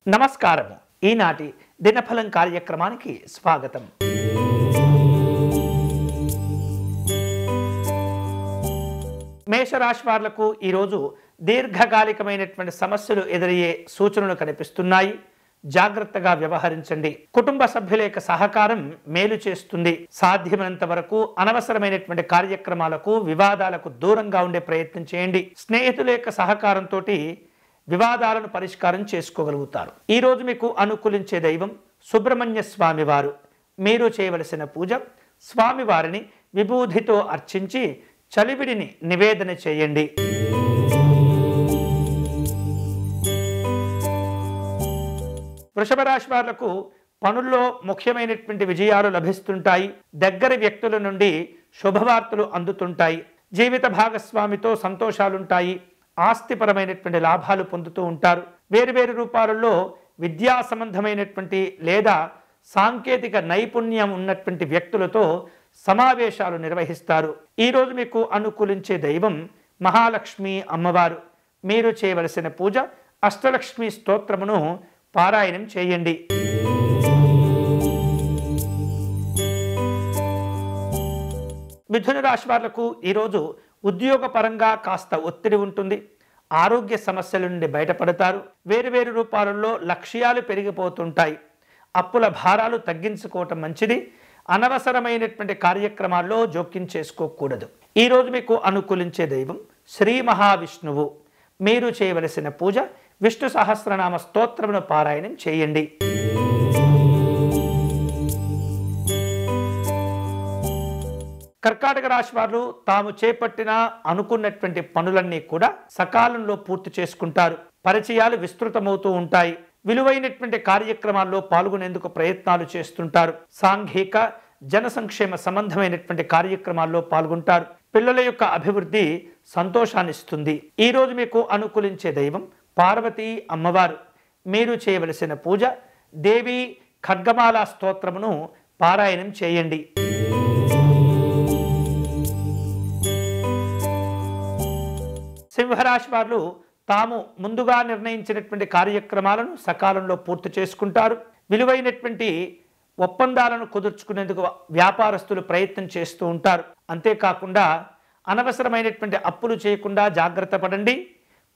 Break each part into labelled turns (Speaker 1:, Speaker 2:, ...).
Speaker 1: నమస్కారము. ఈనాటి దినఫలం కార్యక్రమానికి స్వాగతం. మేషరాశి వాళ్లకు ఈరోజు దీర్ఘకాలికమైనటువంటి సమస్యలు ఎదురయ్యే సూచనలు కనిపిస్తున్నాయి. జాగ్రత్తగా వ్యవహరించండి. కుటుంబ సభ్యుల యొక్క సహకారం మేలు చేస్తుంది. సాధ్యమైనంత వరకు అనవసరమైనటువంటి కార్యక్రమాలకు వివాదాలకు దూరంగా ఉండే ప్రయత్నం చేయండి. స్నేహితుల యొక్క సహకారంతో వివాదాలను పరిష్కారం చేసుకోగలుగుతారు. ఈరోజు మీకు అనుకూలించే దైవం సుబ్రహ్మణ్య స్వామి వారు. మీరు చేయవలసిన పూజ స్వామివారిని విభూతితో అర్చించి చలివిడిని నివేదన చేయండి. వృషభ రాశి వాళ్లకు పనుల్లో ముఖ్యమైనటువంటి విజయాలు లభిస్తుంటాయి. దగ్గర వ్యక్తుల నుండి శుభవార్తలు అందుతుంటాయి. జీవిత భాగస్వామితో సంతోషాలుంటాయి. ఆస్తిపరమైనటువంటి లాభాలు పొందుతూ ఉంటారు. వేరువేరు రూపాలలో విద్యా సంబంధమైనటువంటి లేదా సాంకేతిక నైపుణ్యం ఉన్నటువంటి వ్యక్తులతో సమావేశాలు నిర్వహిస్తారు. ఈరోజు మీకు అనుకూలించే దైవం మహాలక్ష్మి అమ్మవారు. మీరు చేయవలసిన పూజ అష్టలక్ష్మి స్తోత్రమును పారాయణం చేయండి. మిథున రాశి వాళ్లకు ఈరోజు ఉద్యోగపరంగా కాస్త ఒత్తిడి ఉంటుంది. ఆరోగ్య సమస్యల నుండి బయటపడతారు. వేరువేరు రూపాలలో లక్ష్యాలు పెరిగిపోతుంటాయి. అప్పుల భారాలు తగ్గించుకోవటం మంచిది. అనవసరమైనటువంటి కార్యక్రమాల్లో జోక్యం చేసుకోకూడదు. ఈరోజు మీకు అనుకూలించే దైవం శ్రీ మహావిష్ణువు. మీరు చేయవలసిన పూజ విష్ణు సహస్రనామ స్తోత్రమును పారాయణం చేయండి. కర్కాటక రాశి వారు తాము చేపట్టిన అనుకున్నటువంటి పనులన్నీ కూడా సకాలంలో పూర్తి చేసుకుంటారు. పరిచయాలు విస్తృతమవుతూ ఉంటాయి. విలువైనటువంటి కార్యక్రమాల్లో పాల్గొనేందుకు ప్రయత్నాలు చేస్తుంటారు. సాంఘిక జన సంక్షేమ సంబంధమైనటువంటి కార్యక్రమాల్లో పాల్గొంటారు. పిల్లల యొక్క అభివృద్ధి సంతోషాన్నిస్తుంది. ఈరోజు మీకు అనుకూలించే దైవం పార్వతీ అమ్మవారు. మీరు చేయవలసిన పూజ దేవి ఖడ్గమాల స్తోత్రమును పారాయణం చేయండి. సింహరాశి వారు తాము ముందుగా నిర్ణయించినటువంటి కార్యక్రమాలను సకాలంలో పూర్తి చేసుకుంటారు. విలువైనటువంటి ఒప్పందాలను కుదుర్చుకునేందుకు వ్యాపారస్తులు ప్రయత్నం చేస్తూ ఉంటారు. అంతేకాకుండా అనవసరమైనటువంటి అప్పులు చేయకుండా జాగ్రత్త పడండి.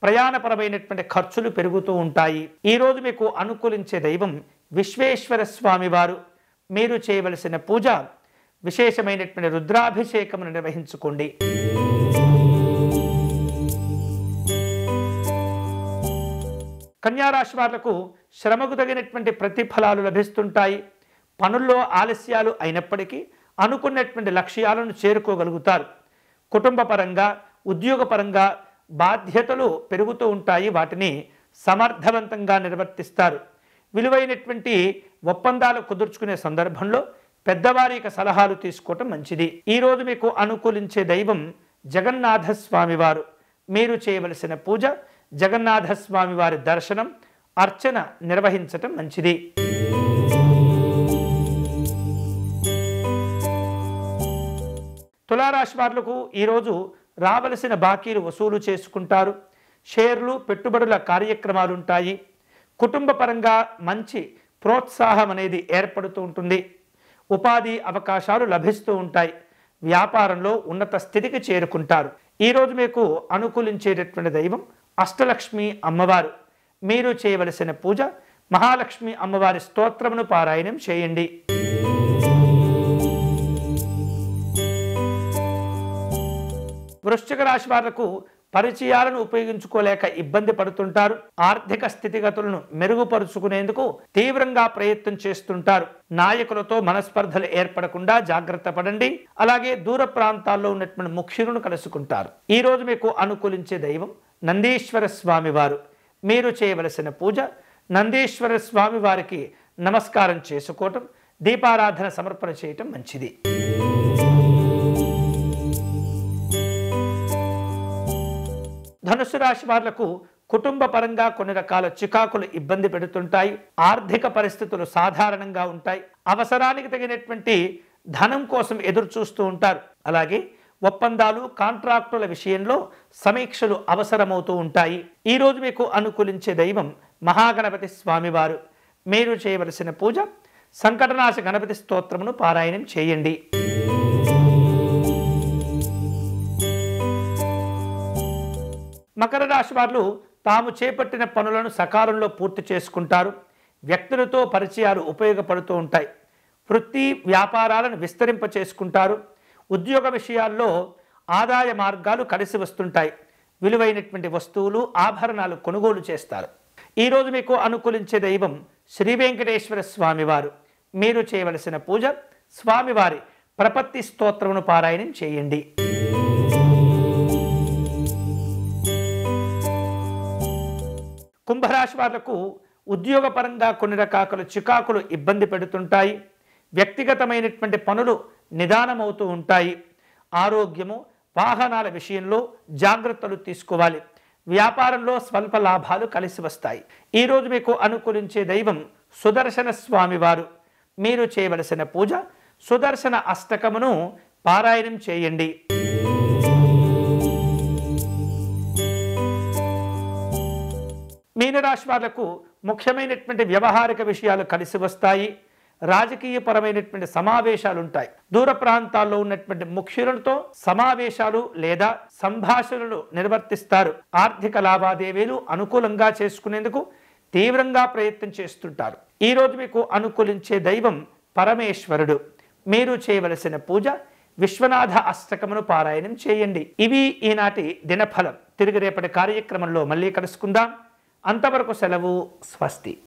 Speaker 1: ప్రయాణపరమైనటువంటి ఖర్చులు పెరుగుతూ ఉంటాయి. ఈరోజు మీకు అనుకూలించే దైవం విశ్వేశ్వర స్వామి వారు. మీరు చేయవలసిన పూజ విశేషమైనటువంటి రుద్రాభిషేకమును నిర్వహించుకోండి. కన్యారాశి వాళ్లకు శ్రమకు తగినటువంటి ప్రతిఫలాలు లభిస్తుంటాయి. పనుల్లో ఆలస్యాలు అయినప్పటికీ అనుకున్నటువంటి లక్ష్యాలను చేరుకోగలుగుతారు. కుటుంబపరంగా ఉద్యోగపరంగా బాధ్యతలు పెరుగుతూ ఉంటాయి. వాటిని సమర్థవంతంగా నిర్వర్తిస్తారు. విలువైనటువంటి ఒప్పందాలు కుదుర్చుకునే సందర్భంలో పెద్దవారి సలహాలు తీసుకోవటం మంచిది. ఈరోజు మీకు అనుకూలించే దైవం జగన్నాథ స్వామి వారు. మీరు చేయవలసిన పూజ జగన్నాథ స్వామి వారి దర్శనం అర్చన నిర్వహించటం మంచిది. తులారాశి వాళ్లకు ఈరోజు రావలసిన బాకీలు వసూలు చేసుకుంటారు. షేర్లు పెట్టుబడుల కార్యక్రమాలు ఉంటాయి. కుటుంబ పరంగా మంచి ప్రోత్సాహం అనేది ఏర్పడుతూ ఉంటుంది. ఉపాధి అవకాశాలు లభిస్తూ ఉంటాయి. వ్యాపారంలో ఉన్నత స్థితికి చేరుకుంటారు. ఈరోజు మీకు అనుకూలించేటటువంటి దైవం అష్టలక్ష్మి అమ్మవారు. మీరు చేయవలసిన పూజ మహాలక్ష్మి అమ్మవారి స్తోత్రమును పారాయణం చేయండి. వృశ్చిక రాశి వాళ్లకు పరిచయాలను ఉపయోగించుకోలేక ఇబ్బంది పడుతుంటారు. ఆర్థిక స్థితిగతులను మెరుగుపరుచుకునేందుకు తీవ్రంగా ప్రయత్నం చేస్తుంటారు. నాయకులతో మనస్పర్ధలు ఏర్పడకుండా జాగ్రత్త పడండి. అలాగే దూర ప్రాంతాల్లో ఉన్నటువంటి ముఖ్యులను కలుసుకుంటారు. ఈరోజు మీకు అనుకూలించే దైవం నందీశ్వర స్వామి వారు. మీరు చేయవలసిన పూజ నందీశ్వర స్వామి వారికి నమస్కారం చేసుకోవటం, దీపారాధన సమర్పణ చేయటం మంచిది. ధనుసు రాశి వాళ్లకు కుటుంబ పరంగా కొన్ని రకాల చికాకులు ఇబ్బంది పెడుతుంటాయి. ఆర్థిక పరిస్థితులు సాధారణంగా ఉంటాయి. అవసరానికి తగినటువంటి ధనం కోసం ఎదురు చూస్తూ ఉంటారు. అలాగే ఒప్పందాలు కాంట్రాక్టుల విషయంలో సమీక్షలు అవసరమవుతూ ఉంటాయి. ఈ రోజు మీకు అనుకూలించే దైవం మహాగణపతి స్వామివారు. మీరు చేయవలసిన పూజ సంకటనాశ గణపతి స్తోత్రమును పారాయణం చేయండి. మకర రాశి వారు తాము చేపట్టిన పనులను సకాలంలో పూర్తి చేసుకుంటారు. వ్యక్తులతో పరిచయాలు ఉపయోగపడుతూ ఉంటాయి. వృత్తి వ్యాపారాలను విస్తరింప చేసుకుంటారు. ఉద్యోగ విషయాల్లో ఆదాయ మార్గాలు కలిసి వస్తుంటాయి. విలువైనటువంటి వస్తువులు ఆభరణాలు కొనుగోలు చేస్తారు. ఈరోజు మీకు అనుకూలించే దైవం శ్రీ వెంకటేశ్వర స్వామివారు. మీరు చేయవలసిన పూజ స్వామివారి ప్రపత్తి స్తోత్రమును పారాయణం చేయండి. కుంభరాశి వాళ్లకు ఉద్యోగపరంగా కొన్ని రకాల చికాకులు ఇబ్బంది పెడుతుంటాయి. వ్యక్తిగతమైనటువంటి పనులు నిదానమవుతూ ఉంటాయి. ఆరోగ్యము వాహనాల విషయంలో జాగ్రత్తలు తీసుకోవాలి. వ్యాపారంలో స్వల్ప లాభాలు కలిసి వస్తాయి. ఈరోజు మీకు అనుకూలించే దైవం సుదర్శన స్వామివారు. మీరు చేయవలసిన పూజ సుదర్శన అష్టకమును పారాయణం చేయండి. మీనరాశి వాళ్లకు ముఖ్యమైనటువంటి వ్యవహారిక విషయాలు కలిసి వస్తాయి. రాజకీయపరమైనటువంటి సమావేశాలు ఉంటాయి. దూర ప్రాంతాల్లో ఉన్నటువంటి ముఖ్యులతో సమావేశాలు లేదా సంభాషణలు నిర్వర్తిస్తారు. ఆర్థిక లావాదేవీలు అనుకూలంగా చేసుకునేందుకు తీవ్రంగా ప్రయత్నం చేస్తుంటారు. ఈరోజు మీకు అనుకూలించే దైవం పరమేశ్వరుడు. మీరు చేయవలసిన పూజ విశ్వనాథ అష్టకమును పారాయణం చేయండి. ఇవి ఈనాటి దినఫలం. తిరిగి రేపటి కార్యక్రమంలో మళ్ళీ కలుసుకుందాం. అంతవరకు సెలవు. స్వస్తి.